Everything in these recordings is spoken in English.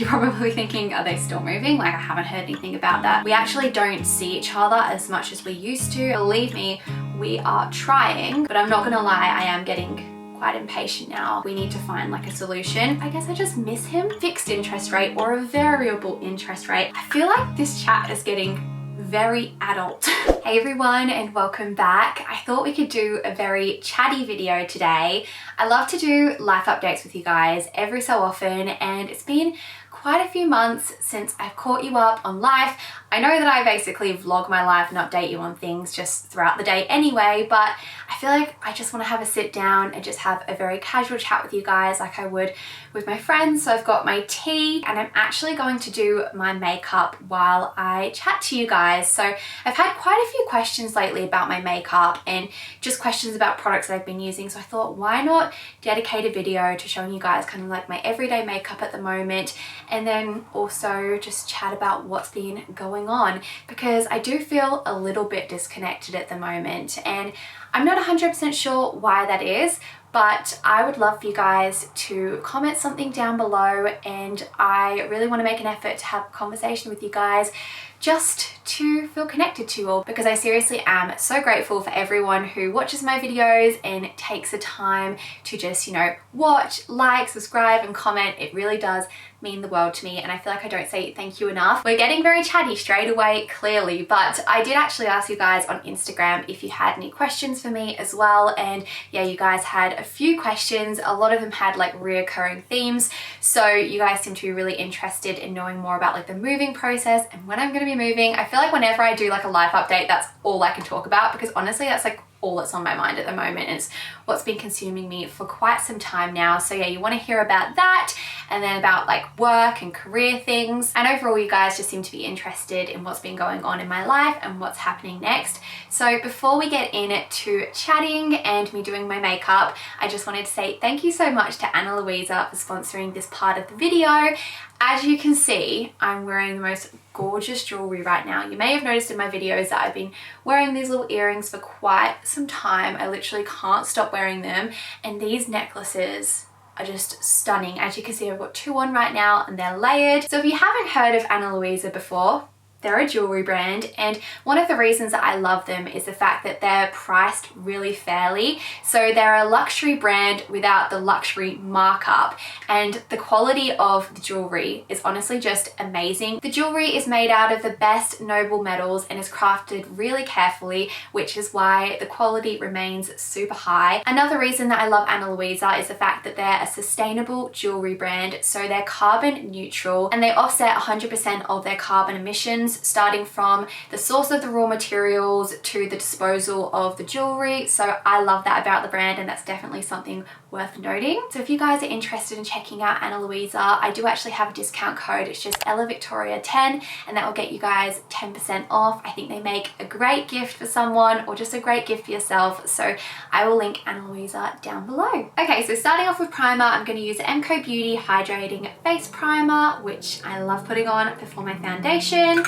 You're probably thinking, are they still moving? Like, I haven't heard anything about that. We actually don't see each other as much as we used to. Believe me, we are trying, but I'm not gonna lie, I am getting quite impatient now. We need to find like a solution. I guess I just miss him. Fixed interest rate or a variable interest rate. I feel like this chat is getting very adult. Hey everyone, and welcome back. I thought we could do a very chatty video today. I love to do life updates with you guys every so often, and it's been quite a few months since I've caught you up on life. I know that I basically vlog my life and update you on things just throughout the day anyway, but I feel like I just want to have a sit down and just have a very casual chat with you guys like I would with my friends. So I've got my tea and I'm actually going to do my makeup while I chat to you guys. So I've had quite a few questions lately about my makeup and just questions about products that I've been using. So I thought, why not dedicate a video to showing you guys kind of like my everyday makeup at the moment, and then also just chat about what's been going on, because I do feel a little bit disconnected at the moment and I'm not 100% sure why that is, but I would love for you guys to comment something down below, and I really want to make an effort to have a conversation with you guys just to feel connected to you all, because I seriously am so grateful for everyone who watches my videos and takes the time to just, you know, watch, like, subscribe and comment. It really does mean the world to me, and I feel like I don't say thank you enough. We're getting very chatty straight away, clearly, but I did actually ask you guys on Instagram if you had any questions for me as well, and yeah, you guys had a few questions. A lot of them had like reoccurring themes, so you guys seem to be really interested in knowing more about like the moving process and when I'm going to be moving. I feel like whenever I do like a life update, that's all I can talk about, because honestly that's like all that's on my mind at the moment. It's what's been consuming me for quite some time now. So yeah, you want to hear about that, and then about like work and career things. And overall, you guys just seem to be interested in what's been going on in my life and what's happening next. So before we get into chatting and me doing my makeup, I just wanted to say thank you so much to Ana Luisa for sponsoring this part of the video. As you can see, I'm wearing the most gorgeous jewelry right now. You may have noticed in my videos that I've been wearing these little earrings for quite some time. I literally can't stop wearing them, and these necklaces are just stunning. As you can see, I've got two on right now and they're layered. So if you haven't heard of Ana Luisa before, they're a jewelry brand, and one of the reasons that I love them is the fact that they're priced really fairly. So they're a luxury brand without the luxury markup, and the quality of the jewelry is honestly just amazing. The jewelry is made out of the best noble metals and is crafted really carefully, which is why the quality remains super high. Another reason that I love Ana Luisa is the fact that they're a sustainable jewelry brand. So they're carbon neutral and they offset 100% of their carbon emissions, starting from the source of the raw materials to the disposal of the jewelry. So I love that about the brand, and that's definitely something worth noting. So if you guys are interested in checking out Ana Luisa, I do actually have a discount code. It's just EllaVictoria10, and that will get you guys 10% off. I think they make a great gift for someone, or just a great gift for yourself. So I will link Ana Luisa down below. Okay, so starting off with primer, I'm going to use the MCO Beauty Hydrating Face Primer, which I love putting on before my foundation.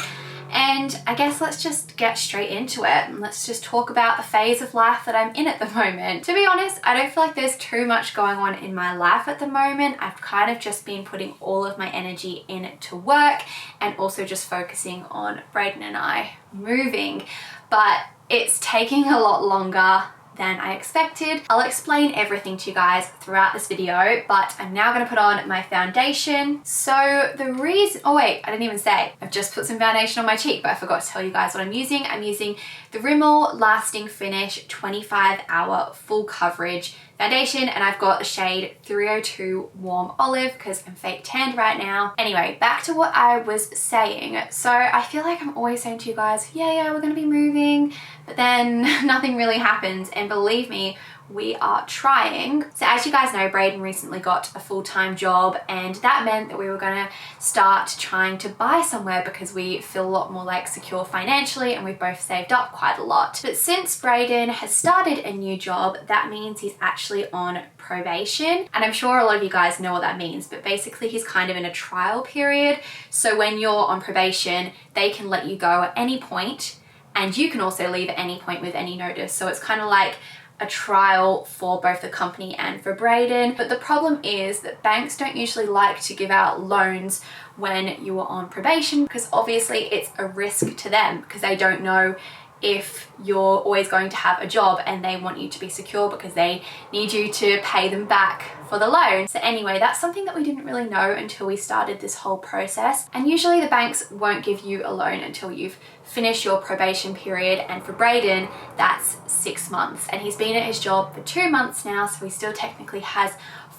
And I guess let's just get straight into it, and let's just talk about the phase of life that I'm in at the moment. To be honest, I don't feel like there's too much going on in my life at the moment. I've kind of just been putting all of my energy into work and also just focusing on Brayden and I moving, but it's taking a lot longer than I expected. I'll explain everything to you guys throughout this video, but I'm now going to put on my foundation. So the reason, oh wait, I didn't even say, I've just put some foundation on my cheek, but I forgot to tell you guys what I'm using. I'm using the Rimmel Lasting Finish 25-Hour Full Coverage foundation, and I've got the shade 302 Warm Olive because I'm fake tanned right now. Anyway, back to what I was saying. So I feel like I'm always saying to you guys, yeah, we're going to be moving, but then nothing really happens. And believe me, we are trying. So as you guys know, Brayden recently got a full-time job, and that meant that we were going to start trying to buy somewhere because we feel a lot more like secure financially, and we've both saved up quite a lot. But since Brayden has started a new job, that means he's actually on probation, and I'm sure a lot of you guys know what that means, but basically he's kind of in a trial period. So when you're on probation, they can let you go at any point, and you can also leave at any point with any notice. So it's kind of like a trial for both the company and for Brayden. But the problem is that banks don't usually like to give out loans when you are on probation, because obviously it's a risk to them because they don't know if you're always going to have a job, and they want you to be secure because they need you to pay them back for the loan. So anyway, that's something that we didn't really know until we started this whole process. And usually the banks won't give you a loan until you've finished your probation period. And for Brayden, that's 6 months. And he's been at his job for 2 months now, so he still technically has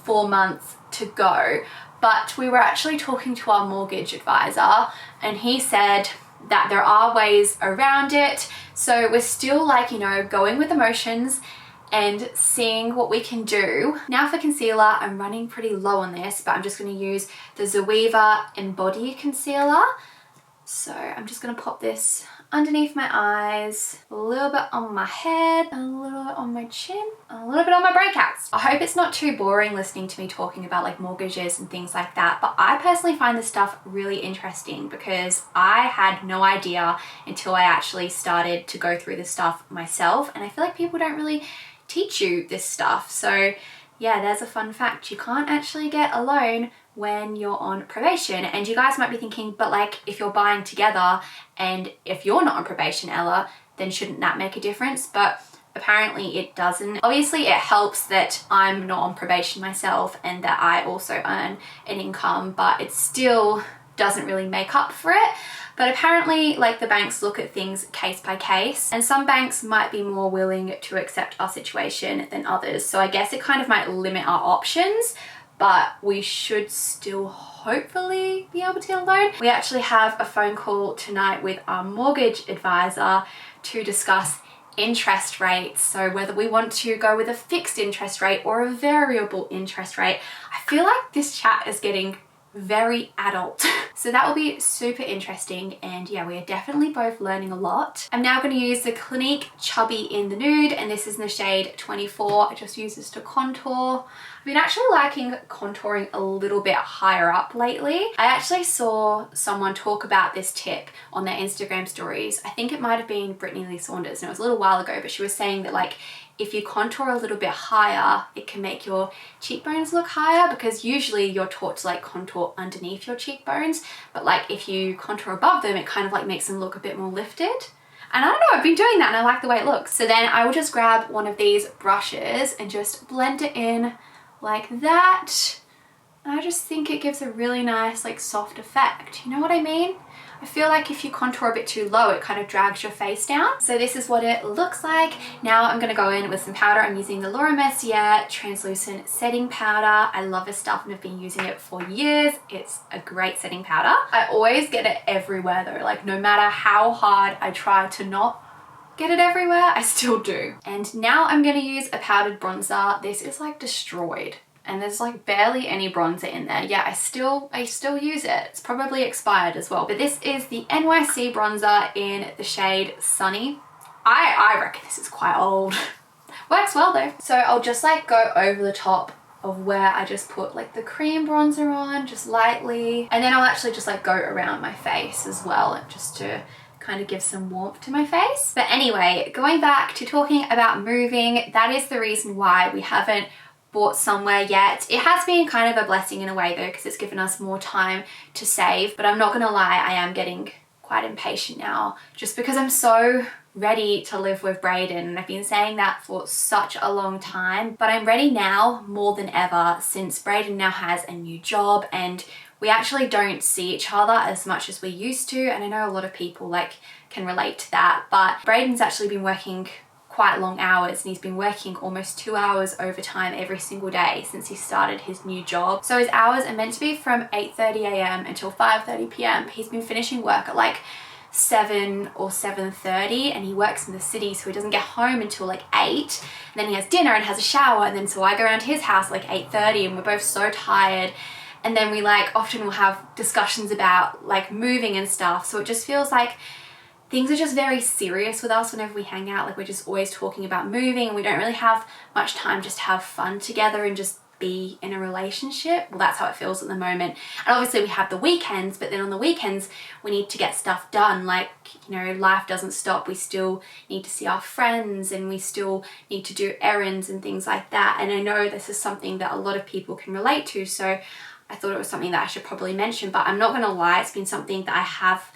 4 months to go. But we were actually talking to our mortgage advisor, and he said that there are ways around it. So we're still like, you know, going with emotions and seeing what we can do. Now for concealer, I'm running pretty low on this, but I'm just going to use the Zoeva Embody Concealer. So I'm just going to pop this underneath my eyes, a little bit on my head, a little bit on my chin, a little bit on my breakouts. I hope it's not too boring listening to me talking about like mortgages and things like that, but I personally find this stuff really interesting because I had no idea until I actually started to go through this stuff myself, and I feel like people don't really teach you this stuff. So yeah, there's a fun fact. You can't actually get a loan when you're on probation. And you guys might be thinking, but like if you're buying together and if you're not on probation, Ella, then shouldn't that make a difference? But apparently it doesn't. Obviously it helps that I'm not on probation myself and that I also earn an income, but it still doesn't really make up for it. But apparently like the banks look at things case by case, and some banks might be more willing to accept our situation than others. So I guess it kind of might limit our options, but we should still hopefully be able to get a loan. We actually have a phone call tonight with our mortgage advisor to discuss interest rates. So whether we want to go with a fixed interest rate or a variable interest rate. I feel like this chat is getting very adult. So that will be super interesting, and yeah, we are definitely both learning a lot. I'm now going to use the Clinique Chubby in the Nude, and this is in the shade 24. I just use this to contour. I've been actually liking contouring a little bit higher up lately. I actually saw someone talk about this tip on their Instagram stories. I think it might have been Brittany Lee Saunders, and it was a little while ago, but she was saying that like if you contour a little bit higher, it can make your cheekbones look higher, because usually you're taught to like contour underneath your cheekbones, but like if you contour above them, it kind of like makes them look a bit more lifted. And I don't know, I've been doing that and I like the way it looks. So then I will just grab one of these brushes and just blend it in like that. And I just think it gives a really nice like soft effect. You know what I mean? I feel like if you contour a bit too low, it kind of drags your face down. So this is what it looks like. Now I'm gonna go in with some powder. I'm using the Laura Mercier Translucent Setting Powder. I love this stuff and have been using it for years. It's a great setting powder. I always get it everywhere though. Like no matter how hard I try to not get it everywhere, I still do. And now I'm gonna use a powdered bronzer. This is like destroyed, and there's like barely any bronzer in there. Yeah, I still use it. It's probably expired as well. But this is the NYC Bronzer in the shade Sunny. I reckon this is quite old. Works well though. So I'll just like go over the top of where I just put like the cream bronzer on, just lightly. And then I'll actually just like go around my face as well, just to kind of give some warmth to my face. But anyway, going back to talking about moving, that is the reason why we haven't bought somewhere yet. It has been kind of a blessing in a way though, because it's given us more time to save. But I'm not gonna lie, I am getting quite impatient now, just because I'm so ready to live with Brayden, and I've been saying that for such a long time. But I'm ready now more than ever, since Brayden now has a new job and we actually don't see each other as much as we used to. And I know a lot of people like can relate to that, but Brayden's actually been working quite long hours, and he's been working almost 2 hours overtime every single day since he started his new job. So his hours are meant to be from 8:30 a.m. until 5:30 p.m. He's been finishing work at like 7 or 7:30, and he works in the city, so he doesn't get home until like 8. And then he has dinner and has a shower, and then so I go around to his house like 8:30, and we're both so tired. And then we like often will have discussions about like moving and stuff. So it just feels like things are just very serious with us whenever we hang out. Like we're just always talking about moving, and we don't really have much time just to have fun together and just be in a relationship. Well, that's how it feels at the moment. And obviously we have the weekends, but then on the weekends we need to get stuff done. Like, you know, life doesn't stop. We still need to see our friends and we still need to do errands and things like that. And I know this is something that a lot of people can relate to, so I thought it was something that I should probably mention. But I'm not gonna lie, it's been something that I have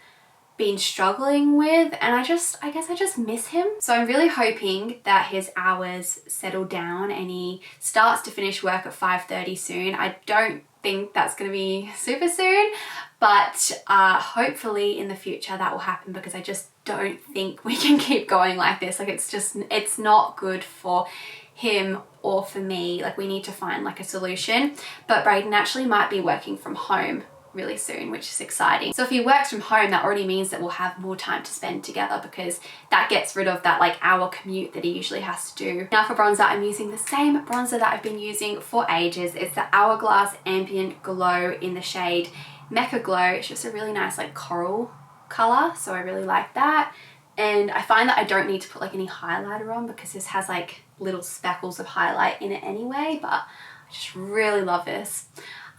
been struggling with, and I guess I just miss him. So I'm really hoping that his hours settle down and he starts to finish work at 5:30 soon. I don't think that's gonna be super soon, but hopefully in the future that will happen, because I just don't think we can keep going like this. Like, it's not good for him or for me. Like, we need to find like a solution. But Brayden actually might be working from home really soon, which is exciting. So if he works from home, that already means that we'll have more time to spend together, because that gets rid of that like hour commute that he usually has to do. Now for bronzer, I'm using the same bronzer that I've been using for ages. It's the Hourglass Ambient Glow in the shade Mecca Glow. It's just a really nice like coral color, so I really like that. And I find that I don't need to put like any highlighter on, because this has like little speckles of highlight in it anyway, but I just really love this.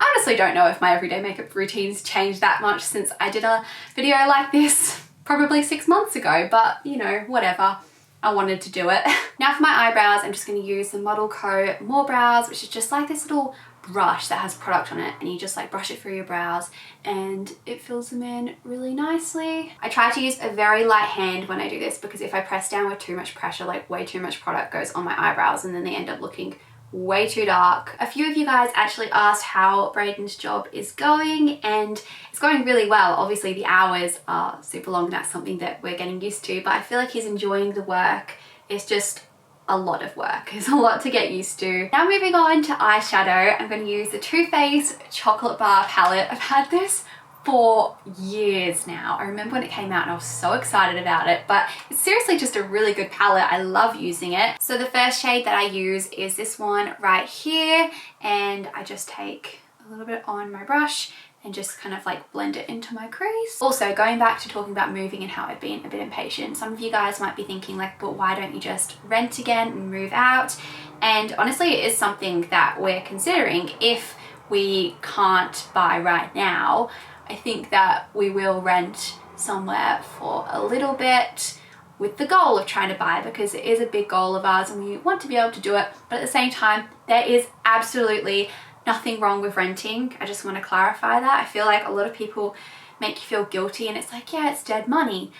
I honestly don't know if my everyday makeup routines changed that much since I did a video like this probably 6 months ago, but you know, whatever. I wanted to do it. Now for my eyebrows, I'm just going to use the Model Co More Brows, which is just like this little brush that has product on it, and you just like brush it through your brows and it fills them in really nicely. I try to use a very light hand when I do this, because if I press down with too much pressure, like way too much product goes on my eyebrows and then they end up looking way too dark. A few of you guys actually asked how Brayden's job is going, and it's going really well. Obviously the hours are super long, and that's something that we're getting used to, but I feel like he's enjoying the work. It's just a lot of work. It's a lot to get used to. Now moving on to eyeshadow, I'm going to use the Too Faced Chocolate Bar palette. I've had this for years now. I remember when it came out and I was so excited about it, but it's seriously just a really good palette. I love using it. So the first shade that I use is this one right here, and I just take a little bit on my brush and just kind of like blend it into my crease. Also, going back to talking about moving and how I've been a bit impatient, some of you guys might be thinking like, but why don't you just rent again and move out? And honestly, it is something that we're considering. If we can't buy right now, I think that we will rent somewhere for a little bit, with the goal of trying to buy, because it is a big goal of ours and we want to be able to do it. But at the same time, there is absolutely nothing wrong with renting. I just want to clarify that. I feel like a lot of people make you feel guilty, and it's like, yeah, it's dead money.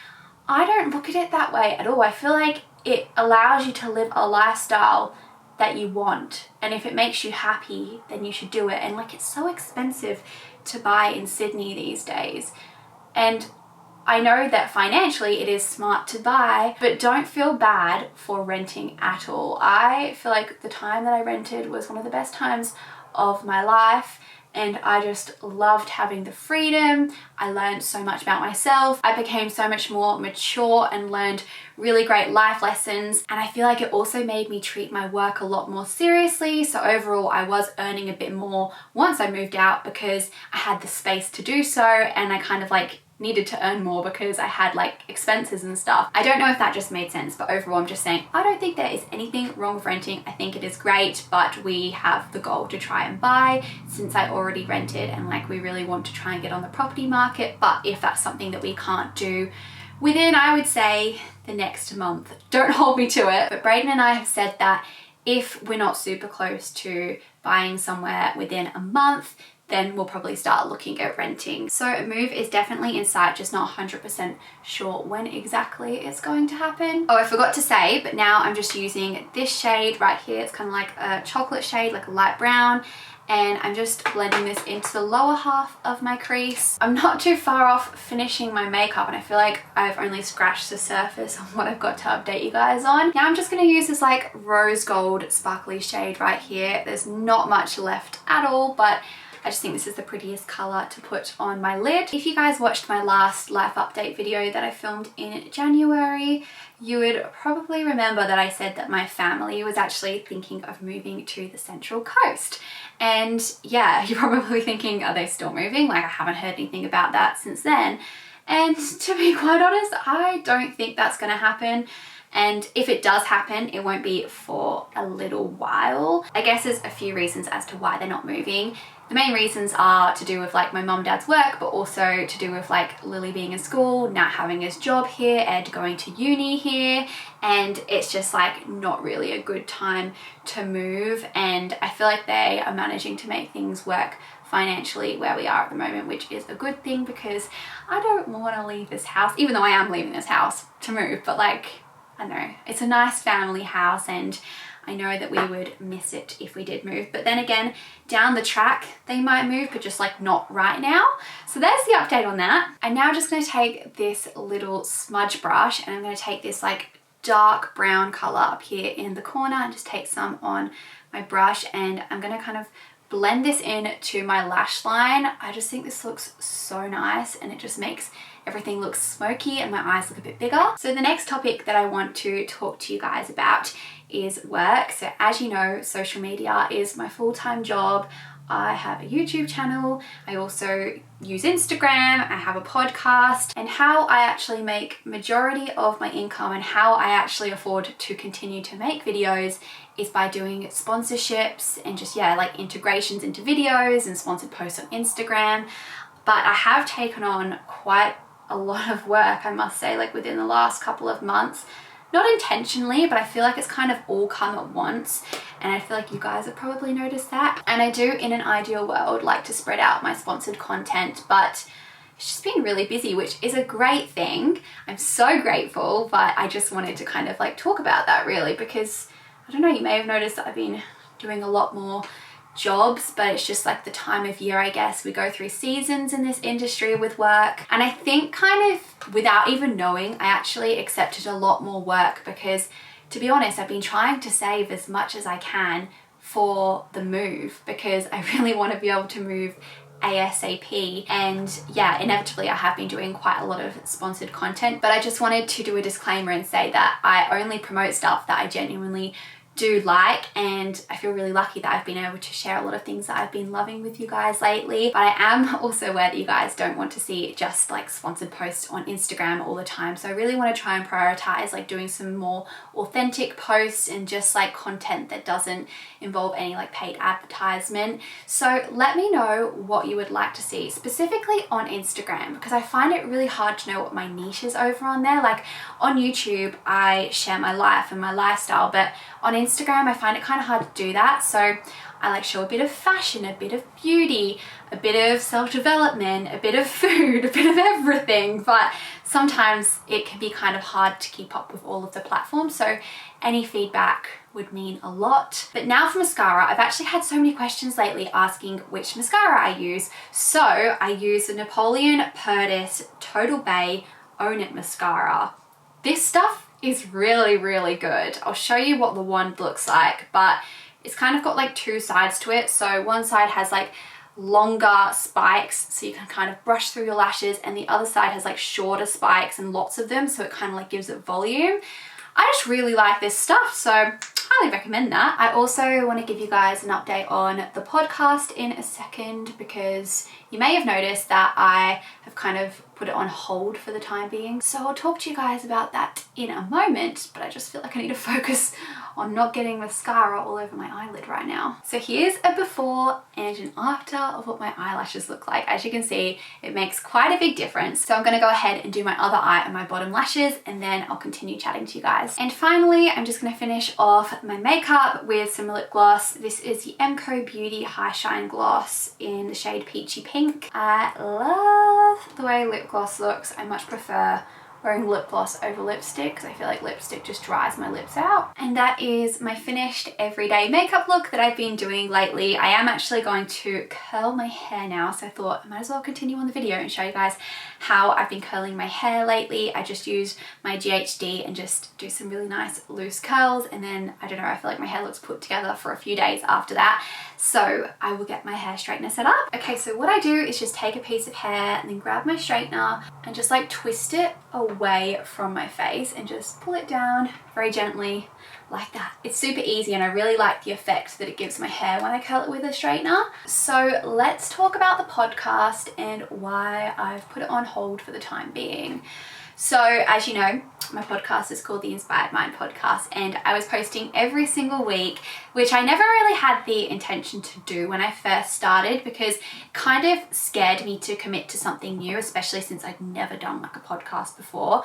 I don't look at it that way at all. I feel like it allows you to live a lifestyle that you want, and if it makes you happy, then you should do it. And like, it's so expensive to buy in Sydney these days, and I know that financially it is smart to buy, but don't feel bad for renting at all. I feel like the time that I rented was one of the best times of my life, and I just loved having the freedom. I learned so much about myself. I became so much more mature and learned really great life lessons, and I feel like it also made me treat my work a lot more seriously. So overall, I was earning a bit more once I moved out, because I had the space to do so, and I kind of like needed to earn more because I had like expenses and stuff. I don't know if that just made sense, but overall I'm just saying I don't think there is anything wrong with renting. I think it is great, but we have the goal to try and buy, since I already rented, and like we really want to try and get on the property market. But if that's something that we can't do within, I would say, the next month, don't hold me to it. But Brayden and I have said that if we're not super close to buying somewhere within a month, then we'll probably start looking at renting. So a move is definitely in sight, just not 100% sure when exactly it's going to happen. Oh, I forgot to say, but now I'm just using this shade right here. It's kind of like a chocolate shade, like a light brown, and I'm just blending this into the lower half of my crease. I'm not too far off finishing my makeup, and I feel like I've only scratched the surface on what I've got to update you guys on. Now I'm just gonna use this like rose gold sparkly shade right here. There's not much left at all, but I just think this is the prettiest color to put on my lid. If you guys watched my last life update video that I filmed in January, you would probably remember that I said that my family was actually thinking of moving to the Central Coast. And yeah, you're probably thinking, are they still moving? Like, I haven't heard anything about that since then. And to be quite honest, I don't think that's gonna happen. And if it does happen, it won't be for a little while. I guess there's a few reasons as to why they're not moving. The main reasons are to do with like my mom and dad's work, but also to do with like Lily being in school, Nat having his job here, Ed going to uni here, and it's just like not really a good time to move. And I feel like they are managing to make things work financially where we are at the moment, which is a good thing because I don't want to leave this house, even though I am leaving this house to move, but like, I don't know, it's a nice family house and I know that we would miss it if we did move. But then again, down the track, they might move, but just like not right now. So there's the update on that. I'm now just gonna take this little smudge brush and I'm gonna take this like dark brown color up here in the corner and just take some on my brush, and I'm gonna kind of blend this in to my lash line. I just think this looks so nice and it just makes everything look smoky and my eyes look a bit bigger. So the next topic that I want to talk to you guys about is work. So as you know, social media is my full-time job. I have a YouTube channel. I also use Instagram. I have a podcast, and how I actually make majority of my income and how I actually afford to continue to make videos is by doing sponsorships and just, yeah, like integrations into videos and sponsored posts on Instagram. But I have taken on quite a lot of work, I must say, like within the last couple of months. Not intentionally, but I feel like it's kind of all come at once, and I feel like you guys have probably noticed that. And I do, in an ideal world, like to spread out my sponsored content, but it's just been really busy, which is a great thing. I'm so grateful, but I just wanted to kind of like talk about that really, because I don't know, you may have noticed that I've been doing a lot more jobs, but it's just like the time of year, I guess. We go through seasons in this industry with work, and I think kind of without even knowing, I actually accepted a lot more work because, to be honest, I've been trying to save as much as I can for the move because I really want to be able to move ASAP. And yeah, inevitably I have been doing quite a lot of sponsored content, but I just wanted to do a disclaimer and say that I only promote stuff that I genuinely do like, and I feel really lucky that I've been able to share a lot of things that I've been loving with you guys lately. But I am also aware that you guys don't want to see just like sponsored posts on Instagram all the time, so I really want to try and prioritize like doing some more authentic posts and just like content that doesn't involve any like paid advertisement. So let me know what you would like to see specifically on Instagram, because I find it really hard to know what my niche is over on there. Like on YouTube I share my life and my lifestyle, but on Instagram I find it kind of hard to do that. So I like show a bit of fashion, a bit of beauty, a bit of self-development, a bit of food, a bit of everything, but sometimes it can be kind of hard to keep up with all of the platforms, so any feedback would mean a lot. But now for mascara, I've actually had so many questions lately asking which mascara I use. So I use the Napoleon Perdis Total Bay Own It mascara. This stuff is really, really good. I'll show you what the wand looks like, but it's kind of got like two sides to it. So one side has like longer spikes so you can kind of brush through your lashes, and the other side has like shorter spikes and lots of them, so it kind of like gives it volume. I just really like this stuff, so highly recommend that. I also want to give you guys an update on the podcast in a second, because you may have noticed that I have kind of put it on hold for the time being. So I'll talk to you guys about that in a moment, but I just feel like I need to focus on not getting mascara all over my eyelid right now. So here's a before and an after of what my eyelashes look like. As you can see, it makes quite a big difference. So I'm gonna go ahead and do my other eye and my bottom lashes, and then I'll continue chatting to you guys. And finally, I'm just gonna finish off my makeup with some lip gloss. This is the Beauty High Shine Gloss in the shade Peachy Pink. I love the way lip gloss looks. I much prefer wearing lip gloss over lipstick because I feel like lipstick just dries my lips out. And that is my finished everyday makeup look that I've been doing lately. I am actually going to curl my hair now, so I thought I might as well continue on the video and show you guys how I've been curling my hair lately. I just use my GHD and just do some really nice loose curls, and then I don't know, I feel like my hair looks put together for a few days after that. So I will get my hair straightener set up. Okay, so what I do is just take a piece of hair and then grab my straightener and just like twist it away from my face and just pull it down very gently like that. It's super easy, and I really like the effect that it gives my hair when I curl it with a straightener. So let's talk about the podcast and why I've put it on hold for the time being. So as you know, my podcast is called the Inspired Mind Podcast, and I was posting every single week, which I never really had the intention to do when I first started, because it kind of scared me to commit to something new, especially since I'd never done like a podcast before.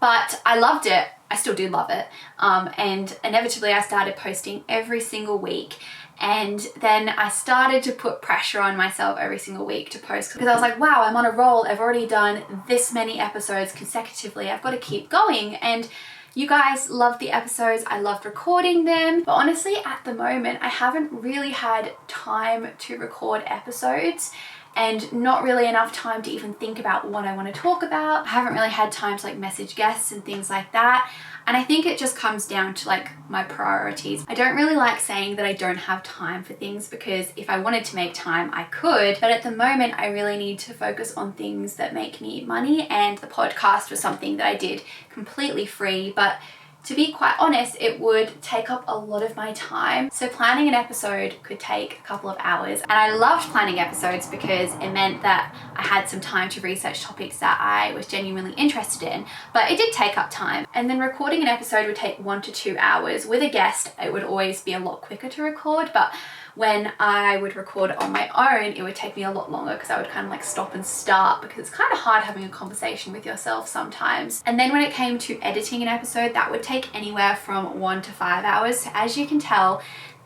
But I loved it. I still do love it. And inevitably I started posting every single week. And then I started to put pressure on myself every single week to post, because I was like, wow, I'm on a roll. I've already done this many episodes consecutively. I've got to keep going. And you guys loved the episodes. I loved recording them. But honestly, at the moment, I haven't really had time to record episodes, and not really enough time to even think about what I want to talk about. I haven't really had time to like message guests and things like that. And I think it just comes down to like my priorities. I don't really like saying that I don't have time for things, because if I wanted to make time, I could. But at the moment, I really need to focus on things that make me money. And the podcast was something that I did completely free, but to be quite honest, it would take up a lot of my time. So planning an episode could take a couple of hours. And I loved planning episodes because it meant that I had some time to research topics that I was genuinely interested in, but it did take up time. And then recording an episode would take 1 to 2 hours. With a guest, it would always be a lot quicker to record, but when I would record on my own, it would take me a lot longer, because I would kind of like stop and start, because it's kind of hard having a conversation with yourself sometimes. And then when it came to editing an episode, that would take anywhere from 1 to 5 hours. So as you can tell,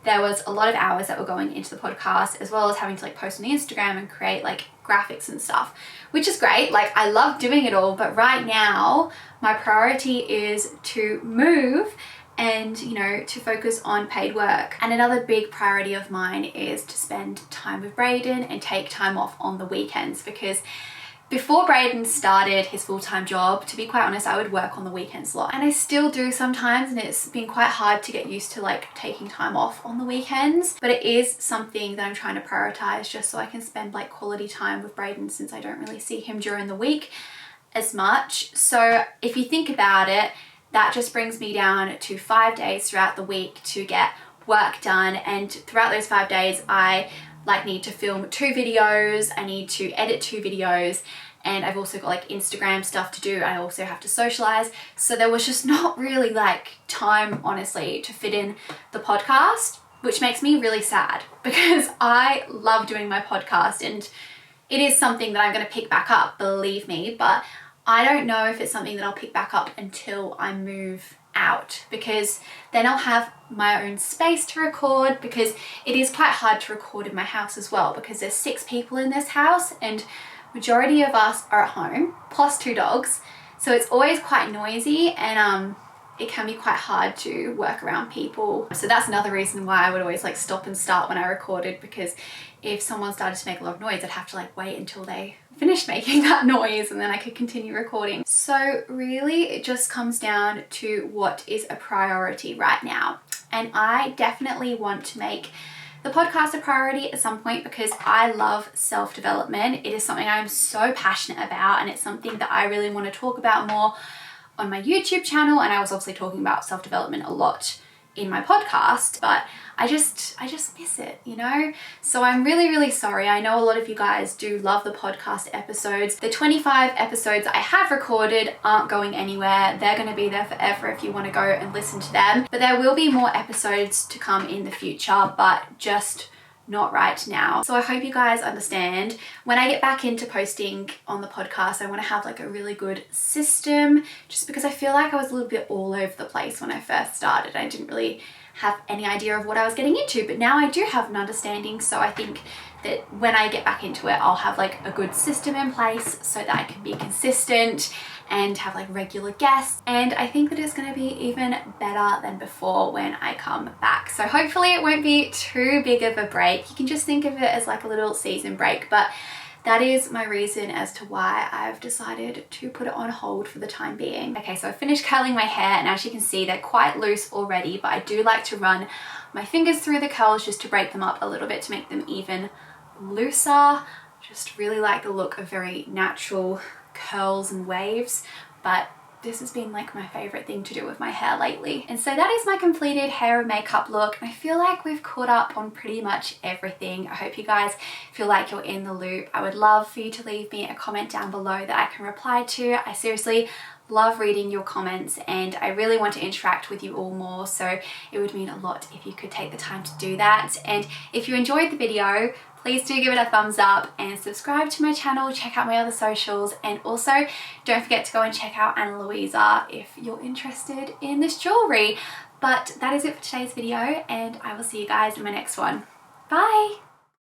there was a lot of hours that were going into the podcast, as well as having to like post on the Instagram and create like graphics and stuff, which is great. Like, I love doing it all, but right now my priority is to move and, you know, to focus on paid work. And another big priority of mine is to spend time with Brayden and take time off on the weekends, because before Brayden started his full-time job, to be quite honest, I would work on the weekends a lot. And I still do sometimes, and it's been quite hard to get used to like taking time off on the weekends. But it is something that I'm trying to prioritize, just so I can spend like quality time with Brayden, since I don't really see him during the week as much. So if you think about it, that just brings me down to 5 days throughout the week to get work done. And throughout those 5 days, I like need to film 2 videos, I need to edit 2 videos, and I've also got like Instagram stuff to do. I also have to socialize. So there was just not really like time, honestly, to fit in the podcast, which makes me really sad, because I love doing my podcast and it is something that I'm going to pick back up, believe me, but I don't know if it's something that I'll pick back up until I move out, because then I'll have my own space to record, because it is quite hard to record in my house as well, because there's 6 people in this house and majority of us are at home, plus 2 dogs. So it's always quite noisy, and it can be quite hard to work around people. So that's another reason why I would always like stop and start when I recorded, because if someone started to make a lot of noise, I'd have to like wait until they finished making that noise and then I could continue recording. So really it just comes down to what is a priority right now. And I definitely want to make the podcast a priority at some point, because I love self-development. It is something I'm so passionate about, and it's something that I really want to talk about more on my YouTube channel. And I was obviously talking about self-development a lot in my podcast, but I just miss it, you know? So I'm really, really sorry. I know a lot of you guys do love the podcast episodes. The 25 episodes I have recorded aren't going anywhere. They're going to be there forever if you want to go and listen to them. But there will be more episodes to come in the future, but just not right now. So I hope you guys understand. When I get back into posting on the podcast, I want to have like a really good system, just because I feel like I was a little bit all over the place when I first started. I didn't really have any idea of what I was getting into, but now I do have an understanding. So I think that when I get back into it, I'll have like a good system in place so that I can be consistent and have like regular guests. And I think that it's going to be even better than before when I come back. So hopefully it won't be too big of a break. You can just think of it as like a little season break, but that is my reason as to why I've decided to put it on hold for the time being. Okay, so I finished curling my hair, and as you can see, they're quite loose already, but I do like to run my fingers through the curls just to break them up a little bit to make them even looser. Just really like the look of very natural curls and waves, but this has been like my favorite thing to do with my hair lately. And so that is my completed hair and makeup look. I feel like we've caught up on pretty much everything. I hope you guys feel like you're in the loop. I would love for you to leave me a comment down below that I can reply to. I seriously love reading your comments and I really want to interact with you all more, so it would mean a lot if you could take the time to do that. And if you enjoyed the video, please do give it a thumbs up and subscribe to my channel, check out my other socials, and also don't forget to go and check out Ana Luisa if you're interested in this jewellery. But that is it for today's video and I will see you guys in my next one. Bye!